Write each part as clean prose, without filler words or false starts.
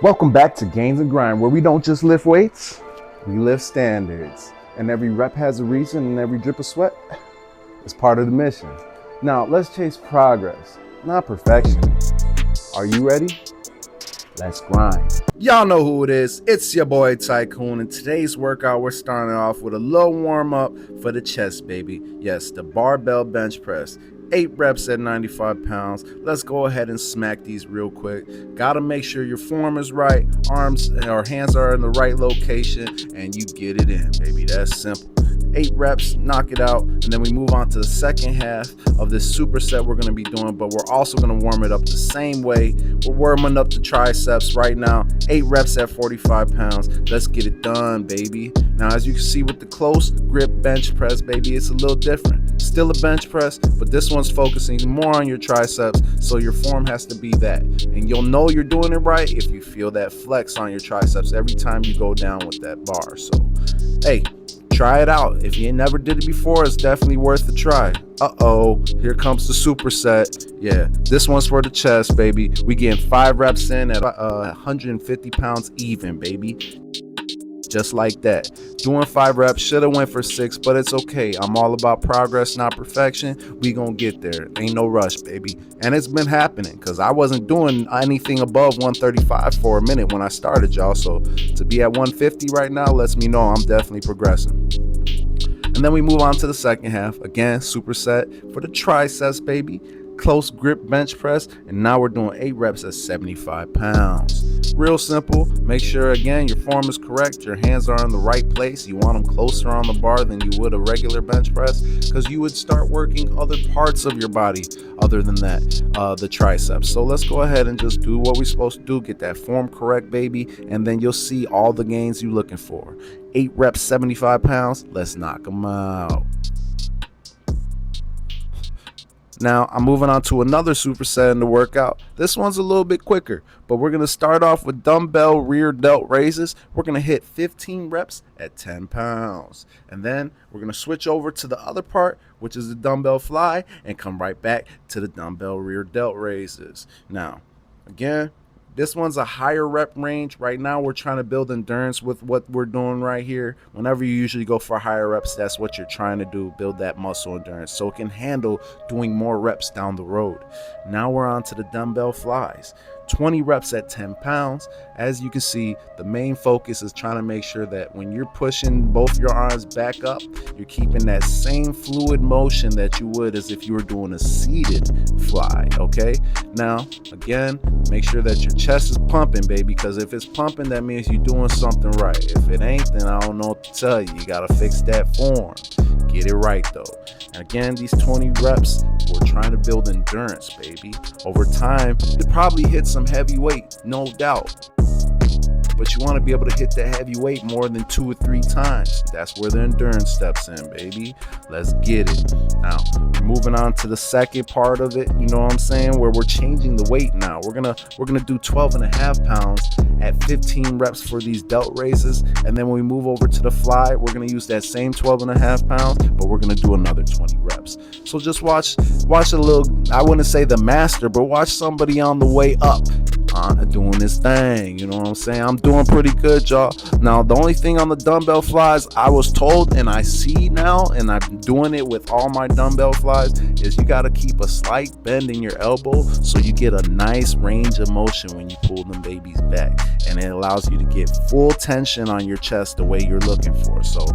Welcome back to Gains and Grind, where we don't just lift weights, we lift standards. And every rep has a reason, and every drip of sweat is part of the mission. Now, let's chase progress, not perfection. Are you ready? Let's grind. Y'all know who it is. It's your boy TyKune. In today's workout, we're starting off with a little warm-up for the chest, baby. Yes, the Barbell Bench Press. 8 reps at 95 pounds. Let's go ahead and smack these real quick. Gotta make sure your form is right, arms or hands are in the right location, and you get it in, baby. That's simple. 8 reps, knock it out, and then we move on to the second half of this superset we're going to be doing, but we're also going to warm it up the same way. We're warming up the triceps right now. 8 reps at 45 pounds. Let's get it done, baby. Now, as you can see with the close grip bench press, baby, it's a little different. Still a bench press, but this one's focusing more on your triceps, so your form has to be that. And you'll know you're doing it right if you feel that flex on your triceps every time you go down with that bar. So, hey, try it out. If you never did it before, it's definitely worth a try. Here comes the superset. Yeah, this one's for the chest, baby. We getting 5 reps in at 150 pounds even, baby. Just like that. Doing 5 reps, should have went for 6, but it's okay. I'm all about progress, not perfection. We gonna get there. Ain't no rush, baby. And it's been happening because I wasn't doing anything above 135 for a minute when I started, y'all. So to be at 150 right now lets me know I'm definitely progressing. And then we move on to the second half. Again, superset for the triceps, baby. Close grip bench press, and now we're doing 8 reps at 75 pounds. Real simple. Make sure, again, your form is correct, your hands are in the right place. You want them closer on the bar than you would a regular bench press, because you would start working other parts of your body other than that, the triceps. So let's go ahead and just do what we're supposed to do, get that form correct, baby, and then you'll see all the gains you're looking for. 8 reps, 75 pounds. Let's knock them out. Now, I'm moving on to another superset in the workout. This one's a little bit quicker, but we're going to start off with Dumbbell Rear Delt Raises. We're going to hit 15 reps at 10 pounds. And then we're going to switch over to the other part, which is the Dumbbell Fly, and come right back to the Dumbbell Rear Delt Raises. Now, again, this one's a higher rep range. Right now, we're trying to build endurance with what we're doing right here. Whenever you usually go for higher reps, that's what you're trying to do, build that muscle endurance so it can handle doing more reps down the road. Now we're on to the dumbbell flies. 20 reps at 10 pounds. As you can see, the main focus is trying to make sure that when you're pushing both your arms back up, you're keeping that same fluid motion that you would as if you were doing a seated fly, okay? Now, again, make sure that your chest is pumping, baby, because if it's pumping, that means you're doing something right. If it ain't, then I don't know what to tell you. You gotta fix that form. Get it right, though. And again, these 20 reps, we're trying to build endurance, baby. Over time, you probably hit some heavy weight, no doubt. But you want to be able to hit that heavy weight more than 2 or 3 times. That's where the endurance steps in, baby. Let's get it. Now, we're moving on to the second part of it, you know what I'm saying, where we're changing the weight now. We're gonna do 12.5 pounds at 15 reps for these delt raises. And then when we move over to the fly, we're gonna use that same 12.5 pounds, but we're gonna do another 20 reps. So just watch a little, I wouldn't say the master, but watch somebody on the way up doing this thing, you know what I'm saying? I'm doing pretty good, y'all. Now, the only thing on the dumbbell flies I was told, and I see now, and I'm doing it with all my dumbbell flies, is you got to keep a slight bend in your elbow so you get a nice range of motion when you pull them babies back, and it allows you to get full tension on your chest the way you're looking for. So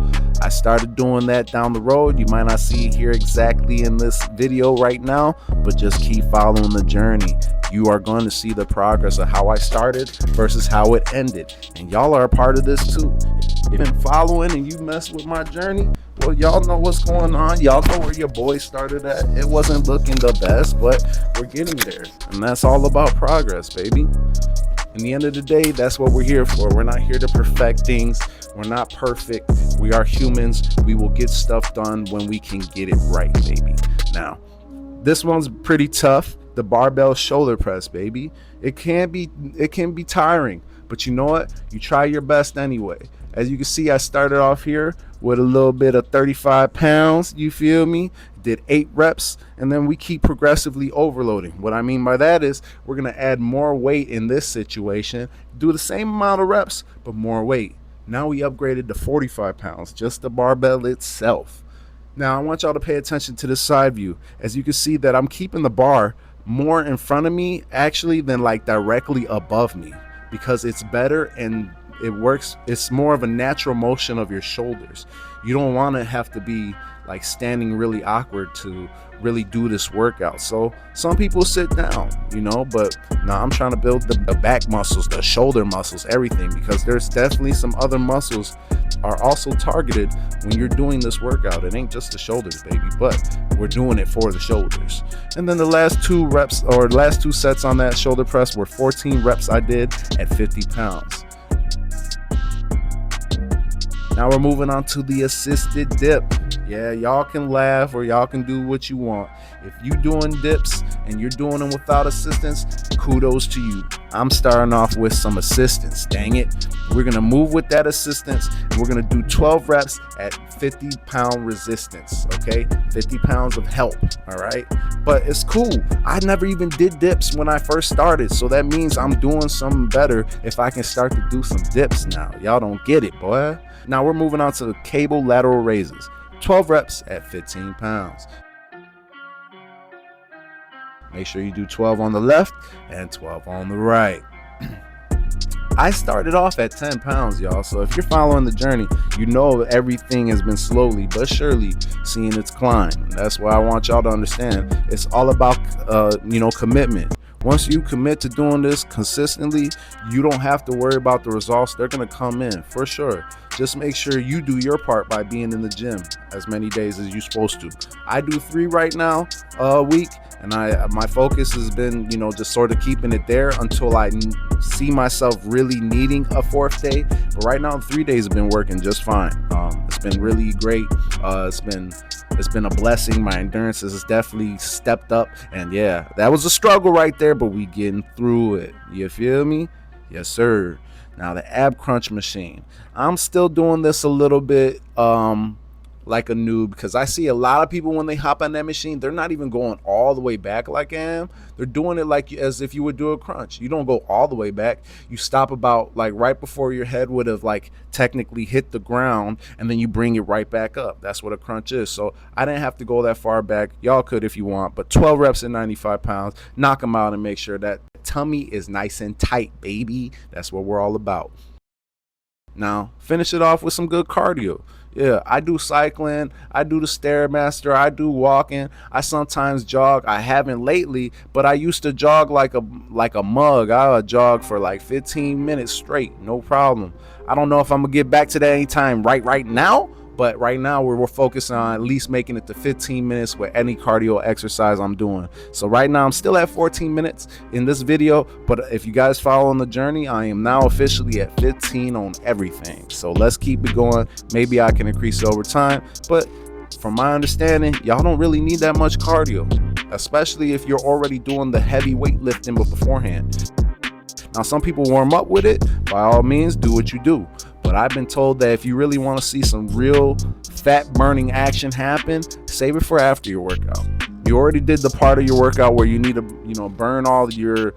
I started doing that down the road. You might not see it here exactly in this video right now, but just keep following the journey. You are going to see the progress of how I started versus how it ended. And y'all are a part of this too. If you've been following and you mess with my journey, well, y'all know what's going on. Y'all know where your boy started at. It wasn't looking the best, but we're getting there. And that's all about progress, baby. In the end of the day, that's what we're here for. We're not here to perfect things. We're not perfect. We are humans. We will get stuff done when we can get it right, baby. Now, this one's pretty tough. The barbell shoulder press, baby. It can be tiring, but you know what? You try your best anyway. As you can see, I started off here with a little bit of 35 pounds, you feel me? Did 8 reps, and then we keep progressively overloading. What I mean by that is we're gonna add more weight in this situation, do the same amount of reps, but more weight. Now we upgraded to 45 pounds, just the barbell itself. Now I want y'all to pay attention to this side view. As you can see that I'm keeping the bar more in front of me actually than like directly above me, because it's better and it works. It's more of a natural motion of your shoulders. You don't want to have to be like standing really awkward to really do this workout. So some people sit down, you know, but nah, I'm trying to build the back muscles, the shoulder muscles, everything, because there's definitely some other muscles are also targeted when you're doing this workout. It ain't just the shoulders, baby, but we're doing it for the shoulders. And then the last 2 reps or last 2 sets on that shoulder press were 14 reps I did at 50 pounds. Now we're moving on to the assisted dip. Yeah, y'all can laugh or y'all can do what you want. If you doing dips and you're doing them without assistance, kudos to you. I'm starting off with some assistance, dang it. We're gonna move with that assistance, and we're gonna do 12 reps at 50-pound resistance, okay? 50 pounds of help, all right? But it's cool. I never even did dips when I first started, so that means I'm doing something better if I can start to do some dips now. Y'all don't get it, boy. Now we're moving on to the cable lateral raises. 12 reps at 15 pounds. Make sure you do 12 on the left and 12 on the right. I started off at 10 pounds, y'all. So if you're following the journey, you know everything has been slowly but surely seeing its climb. That's why I want y'all to understand it's all about, commitment. Once you commit to doing this consistently, you don't have to worry about the results. They're going to come in for sure. Just make sure you do your part by being in the gym as many days as you're supposed to. I do 3 right now a week, and my focus has been, just sort of keeping it there until I see myself really needing a 4th day. But right now, 3 days have been working just fine. It's been really great. It's been a blessing. My endurance has definitely stepped up, and yeah, that was a struggle right there, but we getting through it. You feel me? Yes, sir. Now the ab crunch machine. I'm still doing this a little bit like a noob, because I see a lot of people when they hop on that machine, they're not even going all the way back like I am. They're doing it like as if you would do a crunch. You don't go all the way back. You stop about like right before your head would have like technically hit the ground, and then you bring it right back up. That's what a crunch is. So I didn't have to go that far back. Y'all could if you want, but 12 reps at 95 pounds, knock them out and make sure that tummy is nice and tight, baby. That's what we're all about. Now finish it off with some good cardio. Yeah, I do cycling, I do the Stairmaster, I do walking, I sometimes jog. I haven't lately, but I used to jog like a mug. I would jog for like 15 minutes straight, no problem. I don't know if I'm gonna get back to that anytime right now, but right now we're focusing on at least making it to 15 minutes with any cardio exercise I'm doing. So right now I'm still at 14 minutes in this video, but if you guys follow on the journey, I am now officially at 15 on everything. So let's keep it going. Maybe I can increase it over time, but from my understanding, y'all don't really need that much cardio, especially if you're already doing the heavy weightlifting beforehand. Now some people warm up with it. By all means, do what you do. But I've been told that if you really want to see some real fat burning action happen, save it for after your workout. You already did the part of your workout where you need to, burn all your,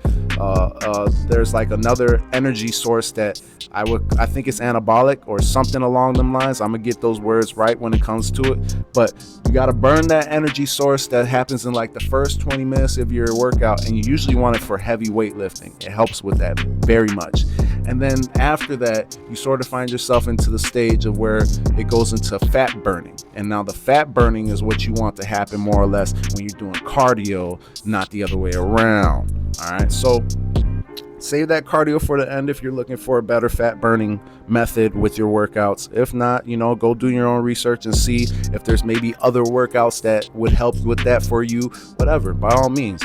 there's like another energy source that I think it's anabolic or something along them lines. I'm gonna get those words right when it comes to it. But you gotta burn that energy source that happens in like the first 20 minutes of your workout, and you usually want it for heavy weightlifting. It helps with that very much. And then after that, you sort of find yourself into the stage of where it goes into fat burning. And now the fat burning is what you want to happen more or less when you're doing cardio, not the other way around. All right, so save that cardio for the end if you're looking for a better fat burning method with your workouts. If not, go do your own research and see if there's maybe other workouts that would help with that for you. Whatever, by all means.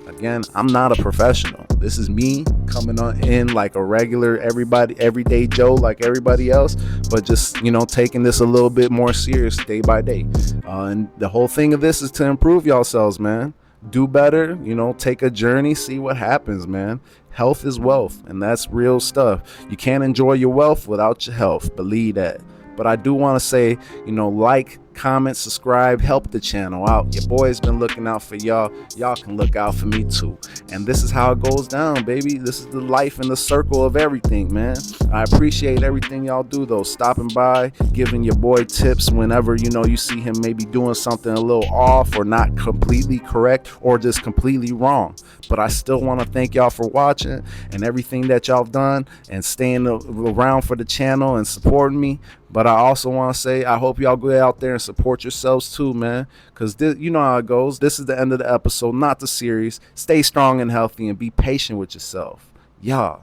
Again, I'm not a professional. This is me coming on in like a regular everyday Joe like everybody else, but just, taking this a little bit more serious day by day. And the whole thing of this is to improve yourselves, man. Do better, take a journey, see what happens, man. Health is wealth, and that's real stuff. You can't enjoy your wealth without your health. Believe that. But I do want to say, like, comment, subscribe, help the channel out. Your boy's been looking out for y'all. Y'all can look out for me too. And this is how it goes down, baby. This is the life and the circle of everything, man. I appreciate everything y'all do, though. Stopping by, giving your boy tips whenever, you see him maybe doing something a little off or not completely correct or just completely wrong. But I still want to thank y'all for watching and everything that y'all done and staying around for the channel and supporting me. But I also want to say I hope y'all go out there and support yourselves too, man, because you know how it goes. This is the end of the episode, not the series. Stay strong and healthy and be patient with yourself. Y'all.